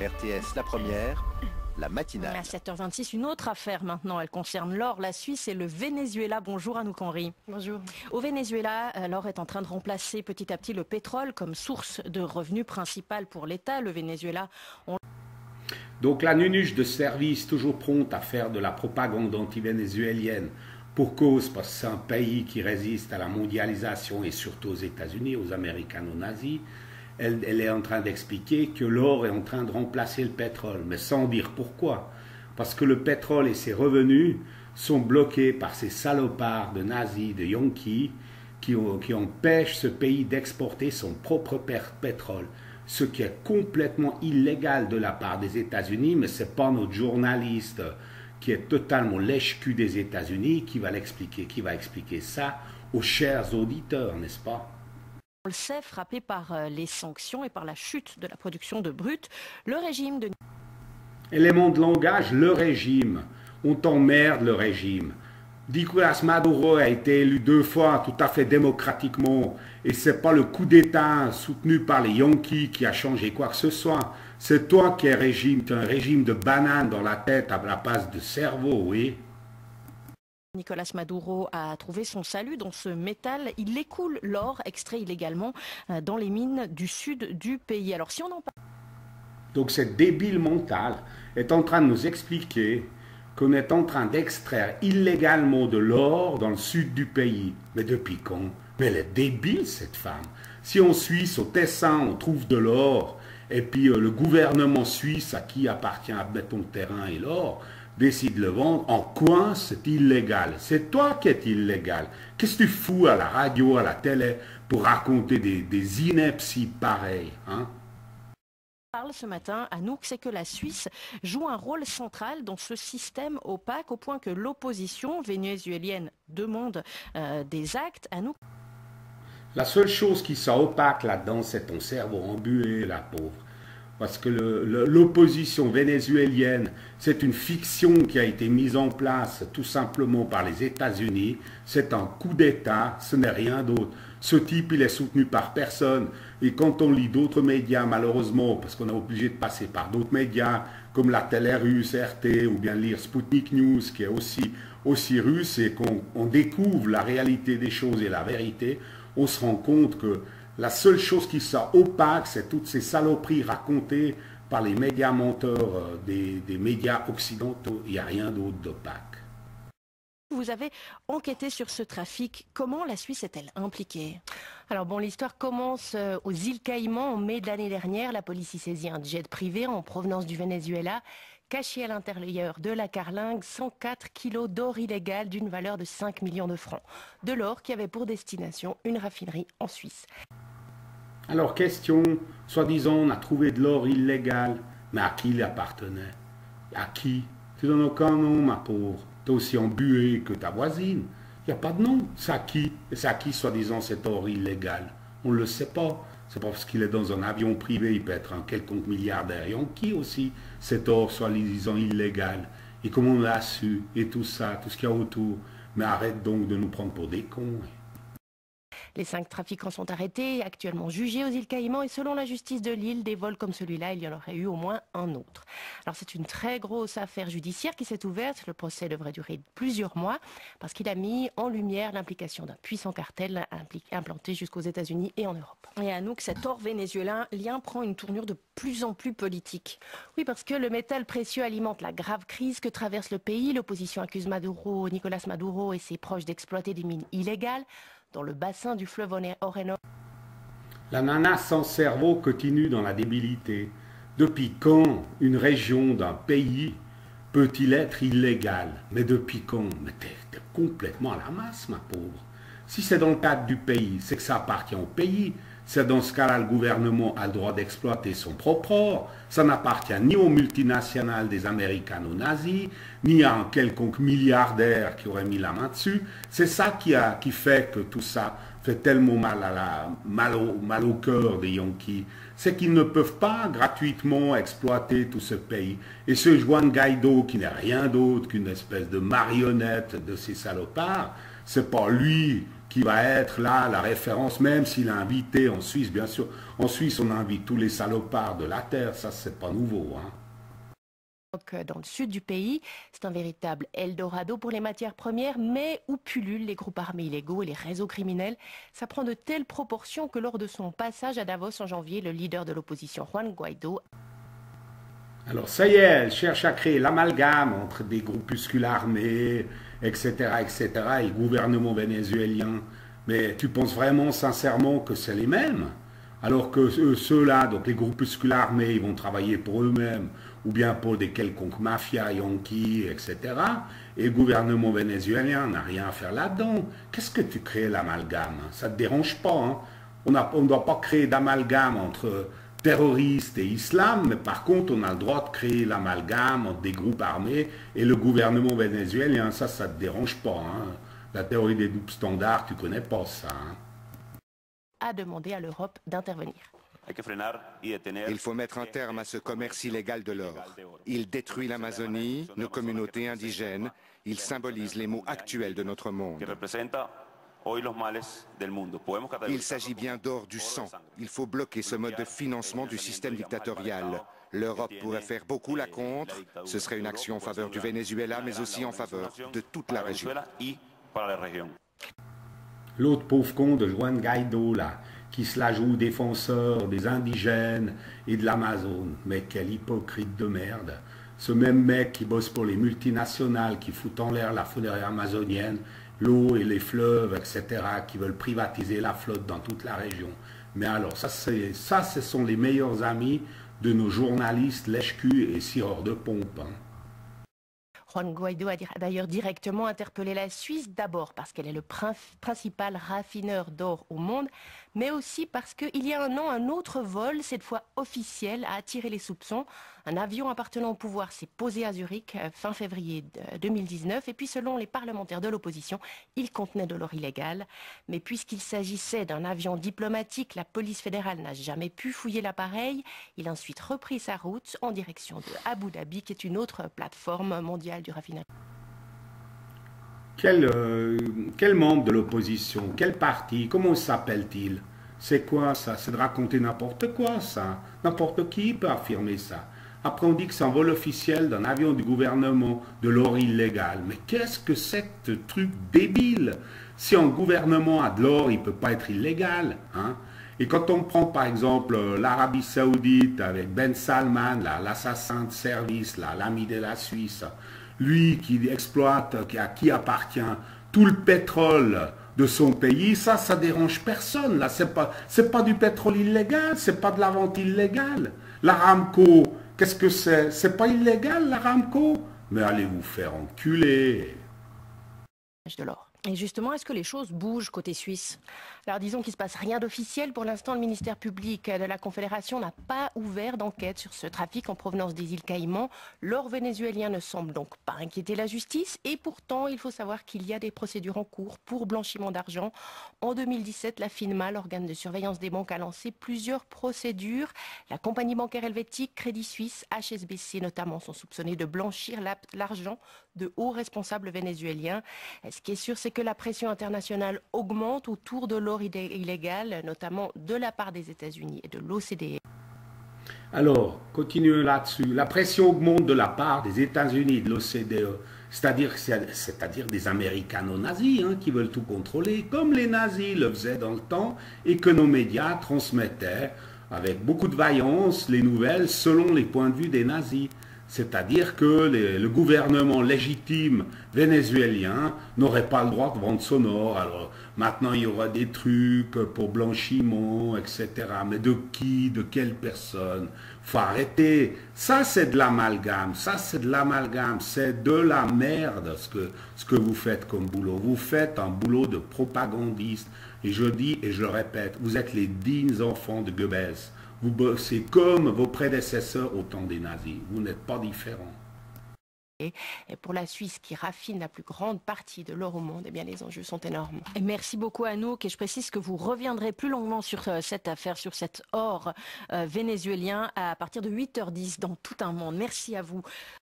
RTS La Première, la matinale. À 7h26, une autre affaire maintenant. Elle concerne l'or, la Suisse et le Venezuela. Bonjour Anouk Henry. Bonjour. Au Venezuela, l'or est en train de remplacer petit à petit le pétrole comme source de revenus principale pour l'État. Le Venezuela... Donc la nunuche de service toujours prompte à faire de la propagande anti-vénézuélienne pour cause, parce que c'est un pays qui résiste à la mondialisation et surtout aux États-Unis, aux américano-nazis. Elle est en train d'expliquer que l'or est en train de remplacer le pétrole, mais sans dire pourquoi. Parce que le pétrole et ses revenus sont bloqués par ces salopards de nazis, de Yankees, qui empêchent ce pays d'exporter son propre pétrole. Ce qui est complètement illégal de la part des États-Unis, mais ce n'est pas notre journaliste qui est totalement lèche-cul des États-Unis qui va expliquer ça aux chers auditeurs, n'est-ce pas? On le sait, frappé par les sanctions et par la chute de la production de brut, le régime de... Élément de langage, le régime. On t'emmerde le régime. Nicolás Maduro a été élu 2 fois tout à fait démocratiquement et ce n'est pas le coup d'État soutenu par les Yankees qui a changé quoi que ce soit. C'est toi qui es régime, tu as un régime de banane dans la tête à la place de cerveau, oui. Nicolás Maduro a trouvé son salut dans ce métal. Il écoule l'or extrait illégalement dans les mines du sud du pays. Alors si on en parle... Donc cette débile mentale est en train de nous expliquer qu'on est en train d'extraire illégalement de l'or dans le sud du pays. Mais depuis quand? Mais elle est débile cette femme. Si en Suisse, au Tessin, on trouve de l'or, et puis le gouvernement suisse à qui appartient, mettons, le terrain et l'or, décide de le vendre, en quoi c'est illégal? C'est toi qui es illégal. Qu'est-ce que tu fous à la radio, à la télé, pour raconter des inepties pareilles, hein? Parle ce matin, Anouk, c'est que la Suisse joue un rôle central dans ce système opaque au point que l'opposition vénézuélienne demande des actes. Anouk. La seule chose qui soit opaque là-dedans, c'est ton cerveau embué, la pauvre. Parce que l'opposition vénézuélienne, c'est une fiction qui a été mise en place tout simplement par les États-Unis. C'est un coup d'État, ce n'est rien d'autre. Ce type, il est soutenu par personne. Et quand on lit d'autres médias, malheureusement, parce qu'on est obligé de passer par d'autres médias, comme la télé russe, RT, ou bien lire Sputnik News, qui est aussi russe, et qu'on découvre la réalité des choses et la vérité, on se rend compte que la seule chose qui soit opaque, c'est toutes ces saloperies racontées par les médias menteurs des médias occidentaux. Il n'y a rien d'autre d'opaque. Vous avez enquêté sur ce trafic. Comment la Suisse est-elle impliquée? Alors bon, l'histoire commence aux îles Caïmans en mai de l'année dernière. La police y saisit un jet privé en provenance du Venezuela, caché à l'intérieur de la carlingue 104 kilos d'or illégal d'une valeur de 5 millions de francs. De l'or qui avait pour destination une raffinerie en Suisse. Alors question, soi-disant on a trouvé de l'or illégal, mais à qui il appartenait? À qui? Tu donnes aucun nom, ma pauvre. Tu es aussi embué que ta voisine. Il n'y a pas de nom. C'est à qui? Et c'est à qui, soi-disant, cet or illégal? On ne le sait pas. C'est pas parce qu'il est dans un avion privé, il peut être un quelconque milliardaire. Et en qui aussi cet or, soi-disant, illégal? Et comment on l'a su? Et tout ça, tout ce qu'il y a autour. Mais arrête donc de nous prendre pour des cons. Les 5 trafiquants sont arrêtés, actuellement jugés aux îles Caïmans et selon la justice de l'île, des vols comme celui-là, il y en aurait eu au moins un autre. Alors c'est une très grosse affaire judiciaire qui s'est ouverte. Le procès devrait durer plusieurs mois parce qu'il a mis en lumière l'implication d'un puissant cartel implanté jusqu'aux États-Unis et en Europe. Et Anouk, cet or vénézuélien prend une tournure de plus en plus politique. Oui, parce que le métal précieux alimente la grave crise que traverse le pays. L'opposition accuse Nicolás Maduro et ses proches d'exploiter des mines illégales dans le bassin du fleuve Orinoco. La nana sans cerveau continue dans la débilité. Depuis quand une région d'un pays peut-il être illégale? Mais depuis quand? Mais t'es complètement à la masse, ma pauvre. Si c'est dans le cadre du pays, c'est que ça appartient au pays. C'est dans ce cas-là, le gouvernement a le droit d'exploiter son propre or. Ça n'appartient ni aux multinationales des américano-nazis, ni à un quelconque milliardaire qui aurait mis la main dessus. C'est ça qui fait que tout ça fait tellement mal au cœur des Yankees. C'est qu'ils ne peuvent pas gratuitement exploiter tout ce pays. Et ce Juan Guaido, qui n'est rien d'autre qu'une espèce de marionnette de ces salopards, c'est pas lui qui va être là la référence, même s'il est invité en Suisse, bien sûr. En Suisse, on invite tous les salopards de la terre, ça c'est pas nouveau. Hein. Donc, dans le sud du pays, c'est un véritable Eldorado pour les matières premières, mais où pullulent les groupes armés illégaux et les réseaux criminels. Ça prend de telles proportions que lors de son passage à Davos en janvier, le leader de l'opposition, Juan Guaidó. Alors ça y est, elle cherche à créer l'amalgame entre des groupuscules armés, etc., etc., et le gouvernement vénézuélien. Mais tu penses vraiment sincèrement que c'est les mêmes? Alors que ceux-là, donc les groupuscules armés, ils vont travailler pour eux-mêmes, ou bien pour des quelconques mafias, yankees, etc. Et le gouvernement vénézuélien n'a rien à faire là-dedans. Qu'est-ce que tu crées l'amalgame? Ça ne te dérange pas. Hein? On ne doit pas créer d'amalgame entre terroristes et islam, mais par contre, on a le droit de créer l'amalgame entre des groupes armés et le gouvernement vénézuélien. Ça ne te dérange pas. Hein? La théorie des doubles standards, tu ne connais pas ça. Hein? A demandé à l'Europe d'intervenir. Il faut mettre un terme à ce commerce illégal de l'or. Il détruit l'Amazonie, nos communautés indigènes. Il symbolise les maux actuels de notre monde. Il s'agit bien d'or du sang. Il faut bloquer ce mode de financement du système dictatorial. L'Europe pourrait faire beaucoup là contre. Ce serait une action en faveur du Venezuela, mais aussi en faveur de toute la région. L'autre pauvre con de Juan Guaidó, là, qui se la joue défenseur des indigènes et de l'Amazone. Mais quel hypocrite de merde. Ce même mec qui bosse pour les multinationales, qui fout en l'air la forêt amazonienne, l'eau et les fleuves, etc., qui veulent privatiser la flotte dans toute la région. Mais alors, ça, ce sont les meilleurs amis de nos journalistes lèche-cul et sireurs de pompe. Hein. Juan Guaidó a d'ailleurs directement interpellé la Suisse, d'abord parce qu'elle est le principal raffineur d'or au monde, mais aussi parce qu'il y a un an, un autre vol, cette fois officiel, a attiré les soupçons. Un avion appartenant au pouvoir s'est posé à Zurich fin février 2019, et puis selon les parlementaires de l'opposition, il contenait de l'or illégal. Mais puisqu'il s'agissait d'un avion diplomatique, la police fédérale n'a jamais pu fouiller l'appareil. Il a ensuite repris sa route en direction de Abu Dhabi, qui est une autre plateforme mondiale du raffinage. Quel membre de l'opposition, quel parti, comment s'appelle-t-il? C'est quoi ça? C'est de raconter n'importe quoi ça. N'importe qui peut affirmer ça. Après on dit que c'est un vol officiel d'un avion du gouvernement, de l'or illégal. Mais qu'est-ce que c'est que ce truc débile? Si un gouvernement a de l'or, il ne peut pas être illégal. Hein? Et quand on prend par exemple l'Arabie Saoudite avec Ben Salman, l'assassin de service, l'ami de la Suisse, lui qui exploite, à qui appartient tout le pétrole de son pays, ça dérange personne. Là, c'est pas du pétrole illégal, c'est pas de la vente illégale. L'Aramco, qu'est-ce que c'est? C'est pas illégal l'Aramco? Mais allez vous faire enculer. De l'or. Et justement, est-ce que les choses bougent côté suisse? Alors disons qu'il ne se passe rien d'officiel. Pour l'instant, le ministère public de la Confédération n'a pas ouvert d'enquête sur ce trafic en provenance des îles Caïmans. L'or vénézuélien ne semble donc pas inquiéter la justice. Et pourtant, il faut savoir qu'il y a des procédures en cours pour blanchiment d'argent. En 2017, la FINMA, l'organe de surveillance des banques, a lancé plusieurs procédures. La compagnie bancaire helvétique, Crédit Suisse, HSBC notamment, sont soupçonnés de blanchir l'argent de hauts responsables vénézuéliens. Ce qui est sûr, c'est que la pression internationale augmente autour de l'or illégal, notamment de la part des États-Unis et de l'OCDE. Alors, continuons là-dessus. La pression augmente de la part des États-Unis et de l'OCDE, c'est-à-dire des américano-nazis hein, qui veulent tout contrôler, comme les nazis le faisaient dans le temps, et que nos médias transmettaient avec beaucoup de vaillance les nouvelles selon les points de vue des nazis. C'est-à-dire que le gouvernement légitime vénézuélien n'aurait pas le droit de vendre son or. Alors maintenant il y aura des trucs pour blanchiment, etc. Mais de qui? De quelle personne? Faut arrêter. Ça c'est de l'amalgame. Ça c'est de l'amalgame. C'est de la merde ce que vous faites comme boulot. Vous faites un boulot de propagandiste. Et je dis et je le répète, vous êtes les dignes enfants de Goebbels. Vous bossez comme vos prédécesseurs au temps des nazis. Vous n'êtes pas différents. Et pour la Suisse qui raffine la plus grande partie de l'or au monde, eh bien les enjeux sont énormes. Et merci beaucoup Anouk. Et je précise que vous reviendrez plus longuement sur cette affaire, sur cet or vénézuélien à partir de 8h10 dans Tout un monde. Merci à vous.